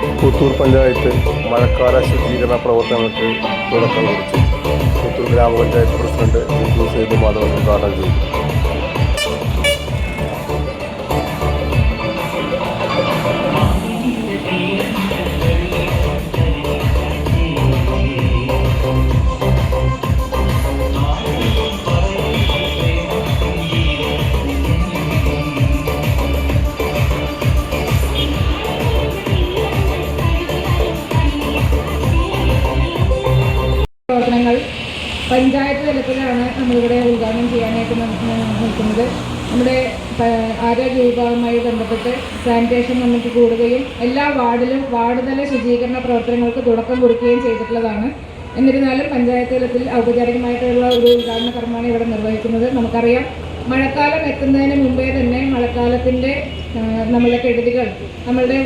പുത്തൂർ പഞ്ചായത്ത് മഴക്കാല ശുചീകരണ പ്രവർത്തനങ്ങൾക്ക് തുടക്കം കുറിച്ചു. പുത്തൂർ ഗ്രാമപഞ്ചായത്ത് പ്രസിഡന്റ് ഹിന്ദു സേതു മാധവൻ ഉദ്ഘാടനം ചെയ്തു. പ്രവർത്തനങ്ങൾ പഞ്ചായത്ത് തലത്തിലാണ് നമ്മളിവിടെ ഉദ്ഘാടനം ചെയ്യാനായിട്ട് നിൽക്കുന്നത്. നമ്മുടെ ആരോഗ്യ വിഭാഗവുമായി ബന്ധപ്പെട്ട് സാനിറ്റേഷൻ നമുക്ക് കൂടുകയും എല്ലാ വാർഡിലും വാർഡ് തല ശുചീകരണ പ്രവർത്തനങ്ങൾക്ക് തുടക്കം കുറിക്കുകയും ചെയ്തിട്ടുള്ളതാണ്. എന്നിരുന്നാലും പഞ്ചായത്ത് തലത്തിൽ ഔപചാരികമായിട്ടുള്ള ഒരു ഉദ്ഘാടന കർമ്മമാണ് ഇവിടെ നിർവഹിക്കുന്നത്. നമുക്കറിയാം, മഴക്കാലം എത്തുന്നതിന് മുമ്പേ തന്നെ മഴക്കാലത്തിൻ്റെ നമ്മളുടെ കെടുതികൾ, നമ്മളുടെ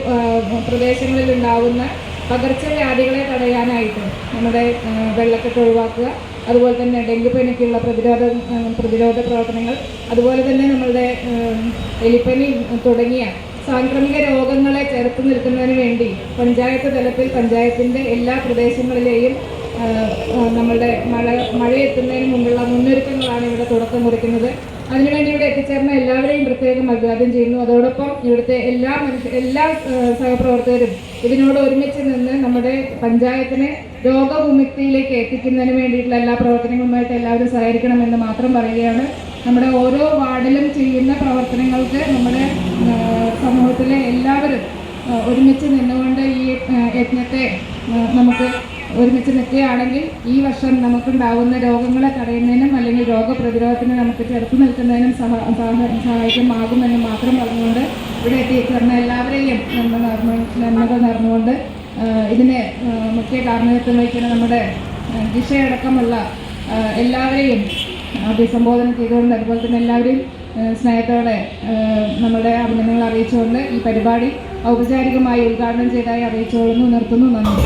പ്രദേശങ്ങളിൽ ഉണ്ടാകുന്ന പകർച്ചവ്യാധികളെ തടയാനായിട്ട് നമ്മുടെ വെള്ളക്കെട്ട് ഒഴിവാക്കുക, അതുപോലെ തന്നെ ഡെങ്കിപ്പനിക്കുള്ള പ്രതിരോധ പ്രവർത്തനങ്ങൾ, അതുപോലെ തന്നെ നമ്മളുടെ എലിപ്പനി തുടങ്ങിയ സാംക്രമിക രോഗങ്ങളെ ചെറുത്തു നിൽക്കുന്നതിന് വേണ്ടി പഞ്ചായത്ത് തലത്തിൽ പഞ്ചായത്തിൻ്റെ എല്ലാ പ്രദേശങ്ങളിലെയും നമ്മളുടെ മഴ എത്തുന്നതിന് മുമ്പുള്ള മുന്നൊരുക്കങ്ങളാണ് ഇവിടെ തുടക്കം കുറിക്കുന്നത്. അതിനുവേണ്ടി ഇവിടെ എത്തിച്ചേർന്ന എല്ലാവരെയും പ്രത്യേകം അഭിവാദ്യം ചെയ്യുന്നു. അതോടൊപ്പം ഇവിടുത്തെ എല്ലാ സഹപ്രവർത്തകരും ഇതിനോട് ഒരുമിച്ച് നിന്ന് നമ്മുടെ പഞ്ചായത്തിനെ രോഗവിമുക്തിയിലേക്ക് എത്തിക്കുന്നതിന് വേണ്ടിയിട്ടുള്ള എല്ലാ പ്രവർത്തനങ്ങളുമായിട്ട് എല്ലാവരും സഹകരിക്കണമെന്ന് മാത്രം പറയുകയാണ്. നമ്മുടെ ഓരോ വാർഡിലും ചെയ്യുന്ന പ്രവർത്തനങ്ങൾക്ക് നമ്മുടെ സമൂഹത്തിലെ എല്ലാവരും ഒരുമിച്ച് നിന്നുകൊണ്ട് ഈ യജ്ഞത്തെ നമുക്ക് ഒരുമിച്ച് നിൽക്കുകയാണെങ്കിൽ ഈ വർഷം നമുക്കുണ്ടാകുന്ന രോഗങ്ങളെ തടയുന്നതിനും അല്ലെങ്കിൽ രോഗപ്രതിരോധത്തിന് നമുക്ക് ചെറുത്തു നിൽക്കുന്നതിനും സഹായിക്കുമാകുമെന്ന് മാത്രം പറഞ്ഞുകൊണ്ട് ഇവിടെ എത്തിച്ചേർന്ന എല്ലാവരെയും നന്മകൾ നേർന്നുകൊണ്ട് ഇതിന് മുഖ്യ കാർമ്മികത്വം വഹിക്കുന്ന നമ്മുടെ ദിശയടക്കമുള്ള എല്ലാവരെയും അഭിസംബോധന ചെയ്തുകൊണ്ട്, അതുപോലെ തന്നെ എല്ലാവരെയും സ്നേഹത്തോടെ നമ്മുടെ അഭിനന്ദനങ്ങൾ അറിയിച്ചുകൊണ്ട് ഈ പരിപാടി ഔപചാരികമായി ഉദ്ഘാടനം ചെയ്തതായി അറിയിച്ചുകൊള്ളുന്നു. നിർത്തുന്നു. നന്ദി.